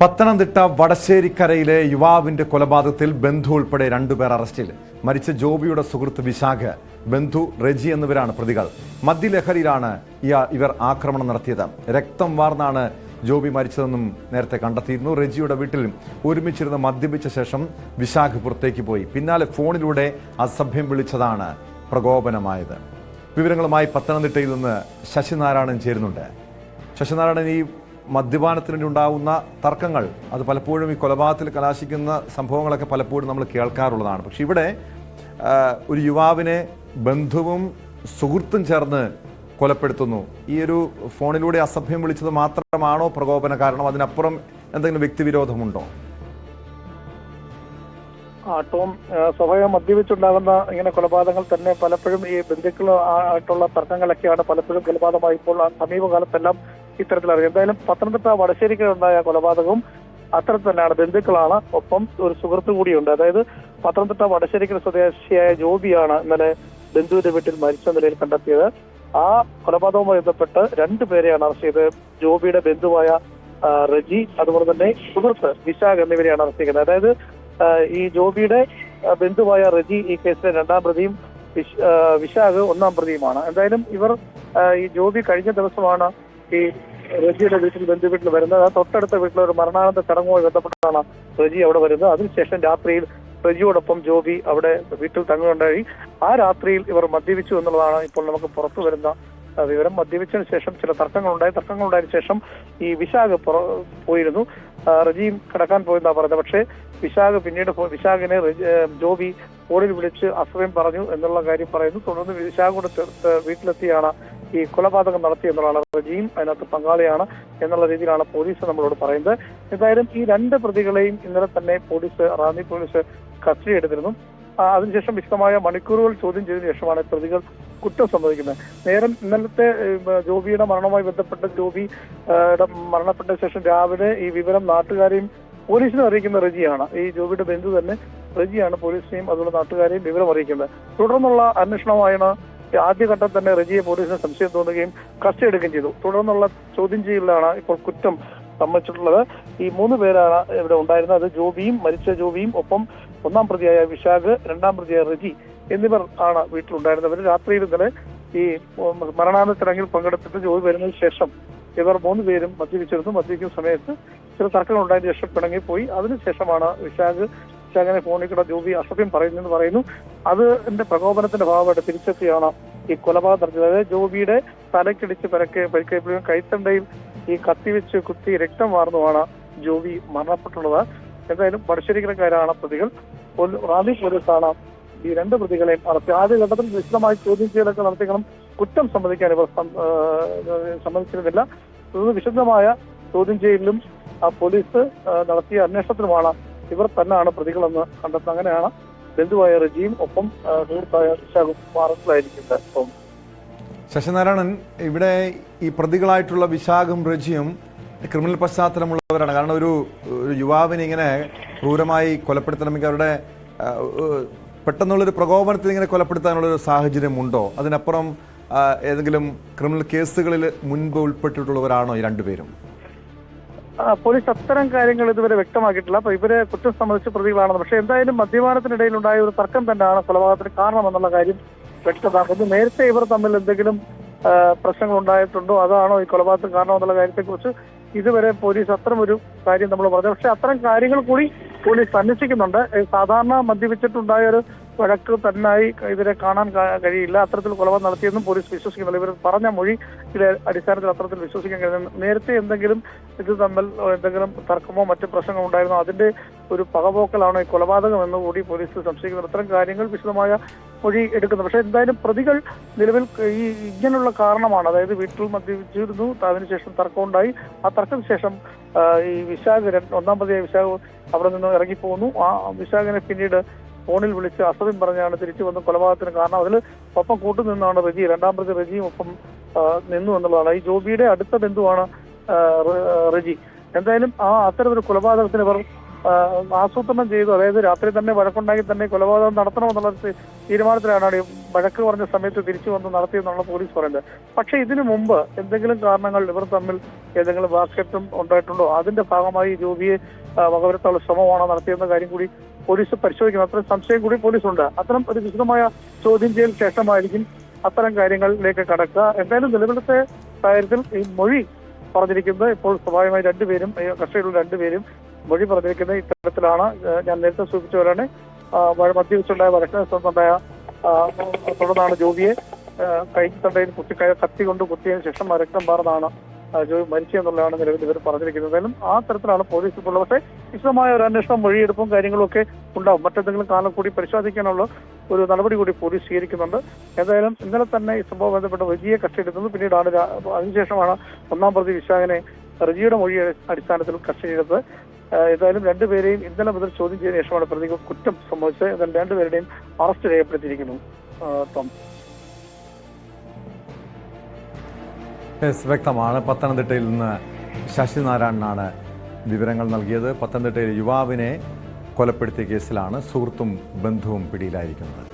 പത്തനംതിട്ട വടശ്ശേരിക്കരയിലെ യുവാവിന്റെ കൊലപാതകത്തിൽ ബന്ധു ഉൾപ്പെടെ 2 പേർ അറസ്റ്റിൽ. മരിച്ച ജോബിയുടെ സുഹൃത്ത് വിശാഖ്, ബന്ധു റെജി എന്നിവരാണ് പ്രതികൾ. മദ്യലഹരിയിലാണ് ഇവർ ആക്രമണം നടത്തിയത്. രക്തം വാർന്നാണ് ജോബി മരിച്ചതെന്നും നേരത്തെ കണ്ടെത്തിയിരുന്നു. റെജിയുടെ വീട്ടിൽ ഒരുമിച്ചിരുന്ന് മദ്യപിച്ച ശേഷം വിശാഖ് പുറത്തേക്ക് പോയി. പിന്നാലെ ഫോണിലൂടെ അസഭ്യം വിളിച്ചതാണ് പ്രകോപനമായത്. വിവരങ്ങളുമായി പത്തനംതിട്ടയിൽ നിന്ന് ശശിനാരായണൻ ചേരുന്നുണ്ട്. ശശിനാരായണൻ, ഈ മദ്യപാനത്തിന് ഉണ്ടാകുന്ന തർക്കങ്ങൾ അത് പലപ്പോഴും ഈ കൊലപാതകത്തിൽ കലാശിക്കുന്ന സംഭവങ്ങളൊക്കെ പലപ്പോഴും നമ്മൾ കേൾക്കാറുള്ളതാണ്. പക്ഷെ ഇവിടെ ഒരു യുവാവിനെ ബന്ധുവും സുഹൃത്തും ചേർന്ന് കൊലപ്പെടുത്തുന്നു. ഈ ഒരു ഫോണിലൂടെ അസഭ്യം വിളിച്ചത് മാത്രമാണോ പ്രകോപന കാരണം? അതിനപ്പുറം എന്തെങ്കിലും വ്യക്തിവിരോധമുണ്ടോ? ടോം, സ്വാഭാവികം മദ്യപിച്ചുണ്ടാകുന്ന ഇങ്ങനെ കൊലപാതകങ്ങൾ തന്നെ പലപ്പോഴും ഈ ബന്ധുക്കളായിട്ടുള്ള തർക്കങ്ങളൊക്കെയാണ് പലപ്പോഴും കൊലപാതകമായി ഇപ്പോൾ സമീപകാലത്തെല്ലാം ഇത്തരത്തിലറിയാം. എന്തായാലും പത്തനംതിട്ട വടശ്ശേരിക്കുണ്ടായ കൊലപാതകവും അത്തരത്തിൽ തന്നെയാണ്. ബന്ധുക്കളാണ്, ഒപ്പം ഒരു സുഹൃത്തു കൂടിയുണ്ട്. അതായത് പത്തനംതിട്ട വടശ്ശേരിക്കൽ സ്വദേശിയായ ജോബിയാണ് ഇന്നലെ ബന്ധുവിന്റെ വീട്ടിൽ മരിച്ച നിലയിൽ കണ്ടെത്തിയത്. ആ കൊലപാതകവുമായി ബന്ധപ്പെട്ട് 2 പേരെയാണ് അറസ്റ്റ് ചെയ്തത്. ജോബിയുടെ ബന്ധുവായ റെജി, അതുപോലെ തന്നെ സുഹൃത്ത് വിശാഖ് എന്നിവരെയാണ് അറസ്റ്റ് ചെയ്തത്. അതായത് ഈ ജോബിയുടെ ബന്ധുവായ റെജി ഈ കേസിലെ 2ാം പ്രതിയും വിശാഖ് 1ാം പ്രതിയുമാണ്. എന്തായാലും ഇവർ ഈ ജോബി കഴിഞ്ഞ ദിവസമാണ് ഈ റെജിയുടെ ബന്ധു വീട്ടിൽ വരുന്നത്. ആ തൊട്ടടുത്ത വീട്ടിൽ ഒരു മരണാനന്തര ചടങ്ങുമായി ബന്ധപ്പെട്ടാണ് റെജി അവിടെ വരുന്നത്. അതിനുശേഷം രാത്രിയിൽ റെജിയോടൊപ്പം ജോബി അവിടെ വീട്ടിൽ തങ്ങുകയുണ്ടായി. ആ രാത്രിയിൽ ഇവർ മദ്യപിച്ചു എന്നുള്ളതാണ് ഇപ്പോൾ നമുക്ക് പുറത്തു വരുന്ന വിവരം. മദ്യപിച്ചതിന് ശേഷം ചില തർക്കങ്ങളുണ്ടായതിനു ശേഷം ഈ വിശാഖ് പോയിരുന്നു. റെജിയും കിടക്കാൻ പോയെന്നാ പറയുന്നത്. പക്ഷേ പിന്നീട് വിശാഖിനെ ജോബി ഫോണിൽ വിളിച്ച് അസഭ്യം പറഞ്ഞു എന്നുള്ള കാര്യം പറയുന്നു. തുടർന്ന് വിശാഖോട് വീട്ടിലെത്തിയാണ് ഈ കൊലപാതകം നടത്തിയെന്നുള്ളതാണ്. റെജിയും അതിനകത്ത് പങ്കാളിയാണ് എന്നുള്ള രീതിയിലാണ് പോലീസ് നമ്മളോട് പറയുന്നത്. എന്തായാലും ഈ 2 പ്രതികളെയും ഇന്നലെ തന്നെ റാന്നി പോലീസ് കസ്റ്റഡി എടുത്തിരുന്നു. അതിനുശേഷം വിശദമായ മണിക്കൂറുകൾ ചോദ്യം ചെയ്തതിനു ശേഷമാണ് പ്രതികൾ കുറ്റം സമ്മതിക്കുന്നത്. ഇന്നലത്തെ ജോബിയുടെ മരണവുമായി ബന്ധപ്പെട്ട് ജോബിയുടെ മരണപ്പെട്ട ശേഷം രാവിലെ ഈ വിവരം നാട്ടുകാരെയും പോലീസിനെ അറിയിക്കുന്ന റെജിയാണ്. ഈ ജോബിയുടെ ബന്ധു തന്നെ റെജിയാണ് പോലീസിനെയും അതുപോലെ നാട്ടുകാരെയും വിവരം അറിയിക്കുന്നത്. തുടർന്നുള്ള അന്വേഷണമായാണ് ആദ്യഘട്ടം തന്നെ റെജിയെ പോലീസിന് സംശയം തോന്നുകയും കസ്റ്റഡി എടുക്കുകയും ചെയ്തു. തുടർന്നുള്ള ചോദ്യം ചെയ്യലിലാണ് ഇപ്പോൾ കുറ്റം സമ്മതിച്ചിട്ടുള്ളത്. ഈ 3 പേരാണ് ഇവിടെ ഉണ്ടായിരുന്നത്. അത് ജോബിയും, മരിച്ച ജോബിയും, ഒപ്പം 1ാം പ്രതിയായ വിശാഖ്, 2ാം പ്രതിയായ റെജി എന്നിവർ ആണ് വീട്ടിലുണ്ടായിരുന്നവർ. രാത്രിയിൽ ഇന്നലെ ഈ മരണാനന്തര ചടങ്ങിൽ പങ്കെടുത്തിട്ട് ജോബി വരുന്നതിന് ശേഷം ഇവർ 3 പേരും മദ്യപിച്ചിരുന്നു. മദ്യപിക്കുന്ന സമയത്ത് ചില തർക്കങ്ങൾ ഉണ്ടായതിനു ശേഷം പിണങ്ങിപ്പോയി. അതിനുശേഷമാണ് വിശാഖിനെ ഫോണിൽ കൂടെ ജോബി അസഭ്യം പറയുന്നെന്ന് പറയുന്നു. അതിന്റെ പ്രകോപനത്തിന്റെ ഭാഗമായിട്ട് തിരിച്ചെത്തിയാണ് ഈ കൊലപാതകം നടത്തിയത്. അതായത് ജോബിയുടെ തലക്കിടിച്ച് പരിക്കേൽപ്പിക്കുകയും കൈത്തണ്ടയിൽ ഈ കത്തിവെച്ച് കുത്തി രക്തം വാർന്നുമാണ് ജോബി മരണപ്പെട്ടുള്ളത്. എന്തായാലും വടശ്ശേരിക്കരക്കാരാണ് പ്രതികൾ. റാന്നി പോലീസാണ് ഈ 2 പ്രതികളെയും അറസ്റ്റ്. ആദ്യഘട്ടത്തിൽ വിശദമായി ചോദ്യം ചെയ്യലൊക്കെ നടത്തിക്കണം. കുറ്റം സമ്മതിക്കാൻ ഇവർ സമ്മതിച്ചിരുന്നില്ല. വിശദമായ ചോദ്യം ചെയ്യലിലും പോലീസ് നടത്തിയ അന്വേഷണത്തിലുമാണ് ഇവർ തന്നെയാണ് പ്രതികളെന്ന് കണ്ടെത്തുന്നത്. അങ്ങനെയാണ് ബന്ധുവായ റെജിയും ഒപ്പം സുഹൃത്തായ വിശാഖും അറസ്റ്റിലായിരിക്കുന്നത്. ശശിനാരായണൻ, ഇവിടെ ഈ പ്രതികളായിട്ടുള്ള വിശാഖും റെജിയും ക്രിമിനൽ പശ്ചാത്തലമുള്ളവരാണ്. കാരണം ഒരു യുവാവിനെ ഇങ്ങനെ ക്രൂരമായി കൊലപ്പെടുത്തണമെങ്കിൽ അവരുടെ പെട്ടെന്നുള്ളൊരു പ്രകോപനത്തിൽ ഇങ്ങനെ കൊലപ്പെടുത്താനുള്ളൊരു സാഹചര്യമുണ്ടോ? അതിനപ്പുറം ഏതെങ്കിലും ക്രിമിനൽ കേസുകളിൽ മുൻപ് ഉൾപ്പെട്ടിട്ടുള്ളവരാണോ ഈ 2 പേരും? പോലീസ് അത്തരം കാര്യങ്ങൾ ഇതുവരെ വ്യക്തമാക്കിയിട്ടില്ല. അപ്പൊ ഇവരെ കുറ്റം സംബന്ധിച്ച് പ്രതികളാണെന്ന്. പക്ഷെ എന്തായാലും മദ്യപാനത്തിനിടയിൽ ഉണ്ടായ ഒരു തർക്കം തന്നെയാണ് കൊലപാതകത്തിന് കാരണമെന്നുള്ള കാര്യം വ്യക്തമാക്കുന്നു. നേരത്തെ ഇവർ തമ്മിൽ എന്തെങ്കിലും പ്രശ്നങ്ങൾ ഉണ്ടായിട്ടുണ്ടോ, അതാണോ ഈ കൊലപാതകത്തിന് കാരണമെന്നുള്ള കാര്യത്തെക്കുറിച്ച് ഇതുവരെ പോലീസ് അത്തരം ഒരു കാര്യം നമ്മൾ പറഞ്ഞു. പക്ഷെ അത്തരം കാര്യങ്ങൾ കൂടി പോലീസ് അന്വേഷിക്കുന്നുണ്ട്. സാധാരണ മദ്യപിച്ചിട്ടുണ്ടായ ഒരു വഴക്ക് തന്നായി ഇതിനെ കാണാൻ കഴിയില്ല. അത്തരത്തിൽ കൊലപാതകം നടത്തിയെന്നും പോലീസ് വിശ്വസിക്കുന്നില്ല. ഇവർ പറഞ്ഞ മൊഴിയുടെ അടിസ്ഥാനത്തിൽ അത്തരത്തിൽ വിശ്വസിക്കാൻ കഴിയുന്നു. നേരത്തെ എന്തെങ്കിലും ഇത് തമ്മിൽ എന്തെങ്കിലും തർക്കമോ മറ്റു പ്രശ്നങ്ങളോ ഉണ്ടായിരുന്നോ അതിന്റെ ഒരു പകപോക്കലാണോ ഈ കൊലപാതകം എന്നുകൂടി പോലീസ് സംശയിക്കുന്നത്. അത്തരം കാര്യങ്ങൾ വിശദമായ മൊഴി എടുക്കുന്നു. പക്ഷെ എന്തായാലും പ്രതികൾ നിലവിൽ ഈ ഇങ്ങനെയുള്ള കാരണമാണ്. അതായത് വീട്ടിൽ മദ്യപിച്ചിരുന്നു, അതിനുശേഷം തർക്കമുണ്ടായി. ആ തർക്കത്തിന് ശേഷം ഈ വിശാഖ് 1ാം പ്രതിയായ വിശാഖ് അവിടെ നിന്ന് ഇറങ്ങിപ്പോകുന്നു. ആ വിശാഖിനെ പിന്നീട് ഫോണിൽ വിളിച്ച് അസഭ്യം പറഞ്ഞാണ് തിരിച്ചു വന്ന് കൊലപാതകത്തിന് കാരണം. അതിൽ ഒപ്പം കൂട്ടുനിന്നാണ് റെജി, 2ാം പ്രതി റെജിയും ഒപ്പം നിന്നു എന്നുള്ളതാണ്. ഈ ജോബിയുടെ അടുത്ത ബന്ധുവാണ് റെജി. എന്തായാലും അത്തരമൊരു കൊലപാതകത്തിന് ഇവർ ആസൂത്രണം ചെയ്തു. അതായത് രാത്രി തന്നെ വഴക്കുണ്ടാക്കി തന്നെ കൊലപാതകം നടത്തണമെന്നുള്ള തീരുമാനത്തിലാണ് ഈ വഴക്ക് പറഞ്ഞ സമയത്ത് തിരിച്ചു വന്ന് നടത്തിയെന്നുള്ള പോലീസ് പറയുന്നത്. പക്ഷേ ഇതിനു മുമ്പ് എന്തെങ്കിലും കാരണങ്ങൾ ഇവർ തമ്മിൽ ഏതെങ്കിലും വാക്കേറ്റം ഉണ്ടായിട്ടുണ്ടോ, അതിന്റെ ഭാഗമായി ജോബിയെ വകവരുത്താനുള്ള ശ്രമമാണോ നടത്തിയെന്ന കാര്യം കൂടി പോലീസ് പരിശോധിക്കണം. അത്തരം സംശയം കൂടി പോലീസുണ്ട്. അത്തരം ഒരു വിശദമായ ചോദ്യം ചെയ്യൽ ശേഷമായിരിക്കും അത്തരം കാര്യങ്ങളിലേക്ക് കടക്കുക. എന്തായാലും നിലവിലത്തെ കാര്യത്തിൽ ഈ മൊഴി പറഞ്ഞിരിക്കുന്നത് ഇപ്പോൾ സ്വാഭാവികമായി രണ്ടുപേരും കസ്റ്റഡിയിലുള്ള രണ്ടുപേരും മൊഴി പറഞ്ഞിരിക്കുന്നത് ഇത്തരത്തിലാണ്. ഞാൻ നേരത്തെ സൂചിപ്പിച്ച പോലെയാണ് മദ്യവെച്ചുണ്ടായ വഴക്കുണ്ടായ തുടർന്നാണ് ജോബിയെ കൈത്തണ്ടയിൽ കത്തി കൊണ്ട് കുത്തിയതിനു ശേഷം രക്തം പാർന്നാണ് ജോബി മരിച്ചെന്നുള്ളതാണ് നിലവിൽ ഇവർ പറഞ്ഞിരിക്കുന്നത്. എന്തായാലും ആ തരത്തിലാണ് പോലീസ് ഇപ്പോൾ. പക്ഷേ വിശദമായ ഒരു അന്വേഷണം മൊഴിയെടുപ്പും കാര്യങ്ങളും ഒക്കെ ഉണ്ടാവും. മറ്റെന്തെങ്കിലും കാലം കൂടി പരിശോധിക്കാനുള്ള ഒരു നടപടി കൂടി പോലീസ് സ്വീകരിക്കുന്നുണ്ട്. എന്തായാലും ഇന്നലെ തന്നെ ഈ സംഭവം ബന്ധപ്പെട്ട് റജിയെ കസ്റ്റഡിയെടുത്തത്. പിന്നീടാണ് അതിനുശേഷമാണ് ഒന്നാം പ്രതി വിശാഖനെ റജിയുടെ മൊഴി അടിസ്ഥാനത്തിൽ കസ്റ്റഡിയെടുത്തത്. ഏതായാലും രണ്ടുപേരെയും ഇന്നലെ മുതൽ ചോദ്യം ചെയ്ത ശേഷമാണ് പ്രതി കുറ്റം സംഭവിച്ചത്. എന്നാൽ രണ്ടുപേരുടെയും അറസ്റ്റ് രേഖപ്പെടുത്തിയിരിക്കുന്നു. ടോം, വ്യക്തമാണ്. പത്തനംതിട്ടയിൽ നിന്ന് ശശിനാരായണനാണ് വിവരങ്ങൾ നൽകിയത്. പത്തനംതിട്ടയിൽ യുവാവിനെ കൊലപ്പെടുത്തിയ കേസിലാണ് സുഹൃത്തും ബന്ധുവും പിടിയിലായിരിക്കുന്നത്.